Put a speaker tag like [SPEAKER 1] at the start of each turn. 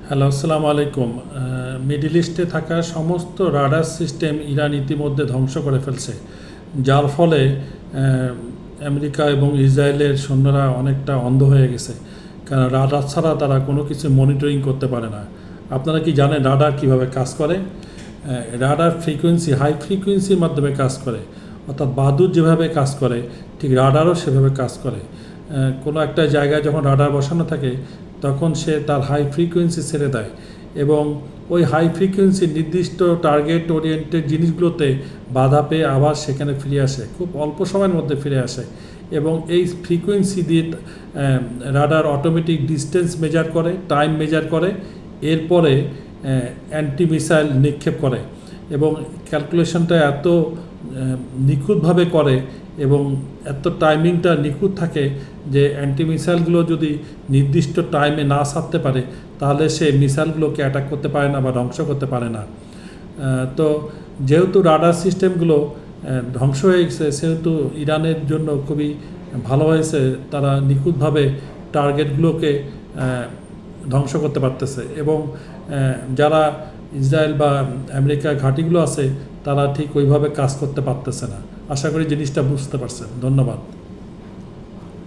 [SPEAKER 1] Hello, আসসালামু আলাইকুম। Middle ইস্টে থাকা সমস্ত রাডার সিস্টেম ইরান ইতিমধ্যে ধ্বংস করে ফেলছে, যার ফলে আমেরিকা এবং ইসরায়েলের সৈন্যরা অনেকটা অন্ধ হয়ে গেছে, কারণ রাডার ছাড়া তারা কোনো কিছু মনিটরিং করতে পারে না। আপনারা কি জানেন রাডার কিভাবে কাজ করে? রাডার ফ্রিকোয়েন্সি, হাই ফ্রিকোয়েন্সির মাধ্যমে কাজ করে, অর্থাৎ বাদুড় যেভাবে কাজ করে ঠিক রাডারও সেভাবে কাজ করে। কোনো একটা জায়গায় যখন রাডার বসানো থাকে তখন সে তার হাই ফ্রিকোয়েন্সি ছেড়ে দেয় এবং ওই হাই ফ্রিকোয়েন্সি নির্দিষ্ট টার্গেট ওরিয়েন্টেড জিনিসগুলোতে বাধা পেয়ে আবার সেখানে ফিরে আসে, খুব অল্প সময়ের মধ্যে ফিরে আসে। এবং এই ফ্রিকোয়েন্সি দিয়ে রাডার অটোমেটিক ডিস্টেন্স মেজার করে, টাইম মেজার করে, এরপরে অ্যান্টি মিসাইল নিক্ষেপ করে এবং ক্যালকুলেশনটা এত নিখুঁতভাবে করে এবং এত টাইমিংটা নিখুঁত থাকে যে অ্যান্টি মিসাইলগুলো যদি নির্দিষ্ট টাইমে না ছাড়তে পারে তাহলে সে মিসাইলগুলোকে অ্যাটাক করতে পারে না বা ধ্বংস করতে পারে না। তো যেহেতু রাডার সিস্টেমগুলো ধ্বংস হয়ে গেছে, সেহেতু ইরানের জন্য খুবই ভালো হয়েছে, তারা নিখুঁতভাবে টার্গেটগুলোকে ধ্বংস করতে পারতেছে এবং যারা ইসরায়েল বা আমেরিকার ঘাঁটিগুলো আছে তারা ঠিক ওইভাবে কাজ করতে পারতেছে না। আশা করি জিনিসটা বুঝতে পারছেন। ধন্যবাদ।